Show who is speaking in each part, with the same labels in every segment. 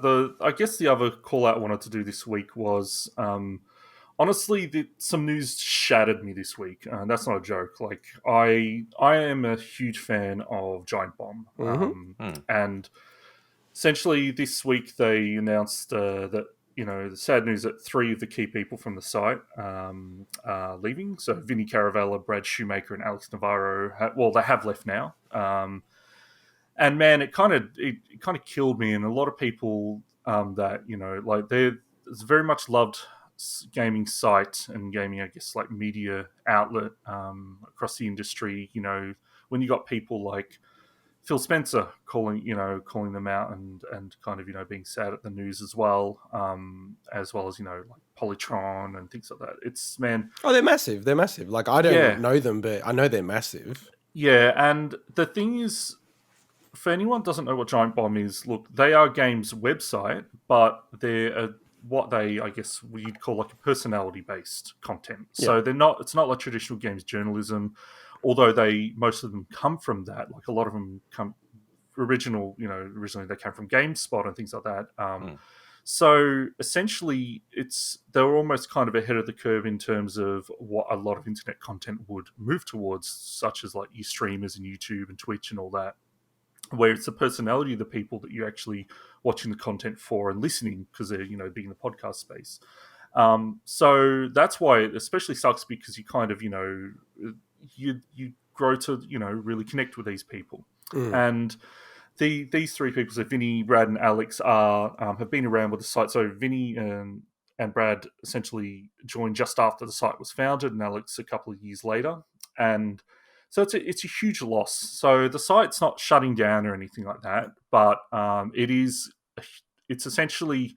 Speaker 1: I guess the other call out I wanted to do this week was honestly, some news shattered me this week. That's not a joke. Like I am a huge fan of Giant Bomb, and essentially this week they announced that the sad news that three of the key people from the site are leaving. So Vinny Caravella, Brad Shoemaker, and Alex Navarro. They have left now. And man, it kind of killed me, and a lot of people that like it's very much loved gaming site and gaming, I guess, like media outlet across the industry. When you got people like Phil Spencer calling them out and kind of being sad at the news as well as like Polytron and things like that. It's man.
Speaker 2: Oh, they're massive. They're massive. Like I don't know them, but I know they're massive.
Speaker 1: Yeah, and the thing is, for anyone who doesn't know what Giant Bomb is, look, they are a games website, but they're what I guess you'd call like a personality-based content. Yeah. So it's not like traditional games journalism, although most of them come from that. Like a lot of them originally they came from GameSpot and things like that. So essentially, they're almost kind of ahead of the curve in terms of what a lot of internet content would move towards, such as like your streamers and YouTube and Twitch and all that, where it's the personality of the people that you're actually watching the content for and listening because they're, being in the podcast space. So that's why it especially sucks, because you kind of, you grow to, really connect with these people. And these three people, so Vinny, Brad, and Alex, have been around with the site. So Vinny and Brad essentially joined just after the site was founded, and Alex a couple of years later. And so it's a huge loss. So the site's not shutting down or anything like that, but it's essentially,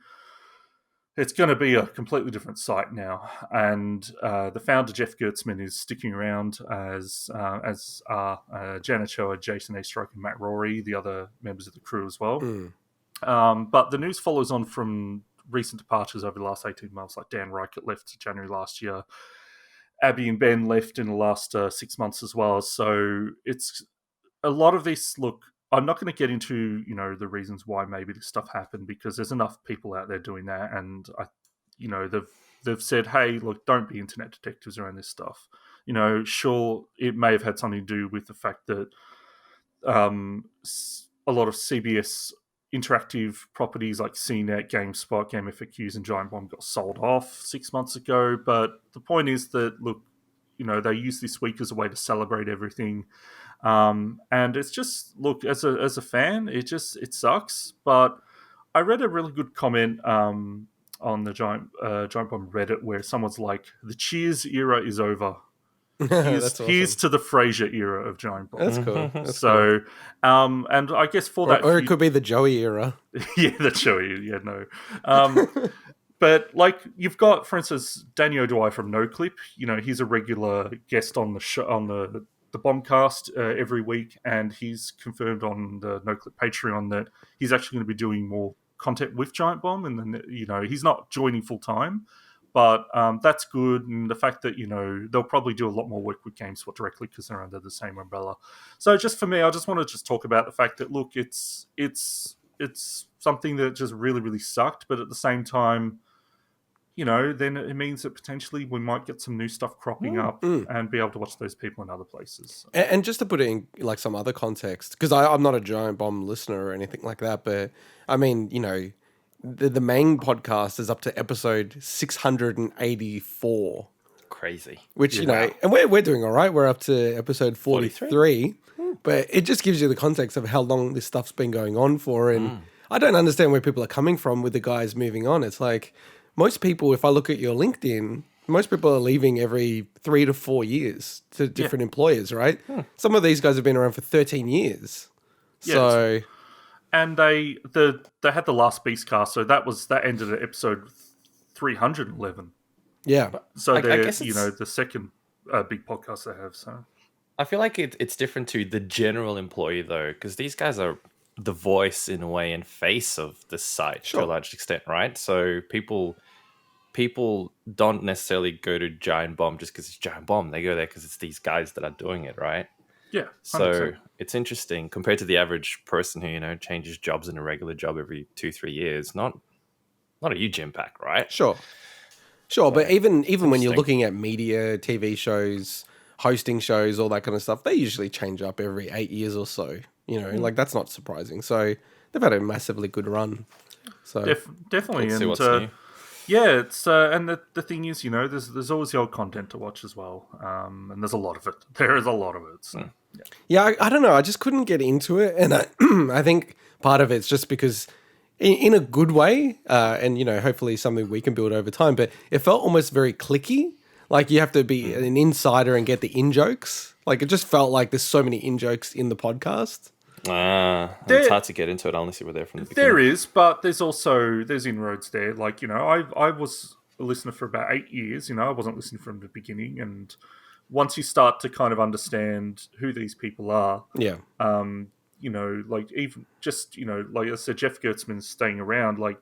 Speaker 1: it's going to be a completely different site now. And the founder, Jeff Gertzman, is sticking around as are Janet Choa, Jason A. Stroke, and Matt Rory, the other members of the crew as well. But the news follows on from recent departures over the last 18 months, like Dan Reichert left January last year. Abby and Ben left in the last 6 months as well. So it's a lot of this. Look, I'm not going to get into the reasons why maybe this stuff happened, because there's enough people out there doing that, and they've said, hey, look, don't be internet detectives around this stuff. Sure, it may have had something to do with the fact that a lot of CBS interactive properties like CNET, GameSpot, GameFAQs, and Giant Bomb got sold off 6 months ago. But the point is that, look, they use this week as a way to celebrate everything. And it's just, look, as a fan, it sucks. But I read a really good comment on the Giant Bomb Reddit where someone's like, the Cheers era is over. Here's to the Frasier era of Giant Bomb.
Speaker 2: That's cool.
Speaker 1: Cool. And I guess for that...
Speaker 2: Or it could be the Joey era.
Speaker 1: Yeah, the Joey. Yeah, no. But, like, you've got, for instance, Danny O'Dwyer from NoClip. He's a regular guest on the show, on the Bombcast every week, and he's confirmed on the NoClip Patreon that he's actually going to be doing more content with Giant Bomb, and then, he's not joining full-time. But that's good, and the fact that they'll probably do a lot more work with GameSpot directly because they're under the same umbrella. So just for me, I just want to talk about the fact that, look, it's something that just really, really sucked, but at the same time, then it means that potentially we might get some new stuff cropping up and be able to watch those people in other places.
Speaker 2: And just to put it in like some other context, because I'm not a Giant Bomb listener or anything like that, but I mean, the main podcast is up to episode 684.
Speaker 3: Crazy.
Speaker 2: Which, and we're doing all right. We're up to episode 43. But it just gives you the context of how long this stuff's been going on for. And I don't understand where people are coming from with the guys moving on. It's like most people, if I look at your LinkedIn, most people are leaving every 3 to 4 years to different employers, right? Some of these guys have been around for 13 years. Yeah, so...
Speaker 1: And they had the last Beastcast, so that ended at episode 311.
Speaker 2: Yeah.
Speaker 1: So I guess the second big podcast they have. So
Speaker 3: I feel like it's different to the general employee though, because these guys are the voice in a way and face of the site to a large extent, right? So people don't necessarily go to Giant Bomb just because it's Giant Bomb. They go there because it's these guys that are doing it, right?
Speaker 1: Yeah, 100%.
Speaker 3: So it's interesting compared to the average person who changes jobs in a regular job every 2-3 years. Not a huge impact, right?
Speaker 2: Sure. But even when you're
Speaker 3: interesting.
Speaker 2: looking at media, TV shows, hosting shows, all that kind of stuff, they usually change up every 8 years or so. Like that's not surprising. So they've had a massively good run. So
Speaker 1: Definitely,
Speaker 3: Let's see
Speaker 1: and
Speaker 3: what's new.
Speaker 1: yeah, it's and the thing is, there's always the old content to watch as well, and there's a lot of it. There is a lot of it. So,
Speaker 2: yeah, I don't know. I just couldn't get into it, and I think part of it's just because, in a good way, and hopefully something we can build over time. But it felt almost very clicky. Like you have to be an insider and get the in jokes. Like it just felt like there's so many in jokes in the podcast.
Speaker 3: It's hard to get into it unless you were there from the beginning.
Speaker 1: There is, but there's inroads there. Like I was a listener for about 8 years. I wasn't listening from the beginning, and once you start to kind of understand who these people are,
Speaker 2: Yeah.
Speaker 1: like even just like I said, Jeff Gertzman's staying around. Like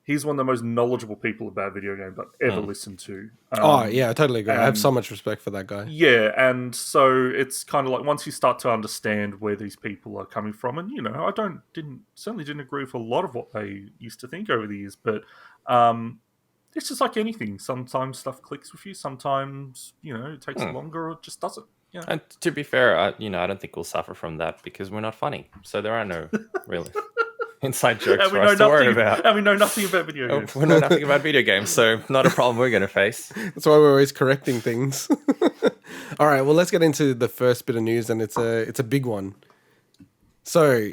Speaker 1: he's one of the most knowledgeable people about video games I've ever listened to.
Speaker 2: Oh yeah, I totally agree. I have so much respect for that guy.
Speaker 1: Yeah, and so it's kind of like once you start to understand where these people are coming from, and I certainly didn't agree with a lot of what they used to think over the years, but it's just like anything. Sometimes stuff clicks with you. Sometimes it takes longer, or it just doesn't. Yeah.
Speaker 3: And to be fair, I don't think we'll suffer from that because we're not funny, so there are no really inside jokes for us to worry about.
Speaker 1: And we know nothing about video games.
Speaker 3: We know nothing about video games, so not a problem we're going to face.
Speaker 2: That's why we're always correcting things. All right, well, let's get into the first bit of news, and it's a big one. So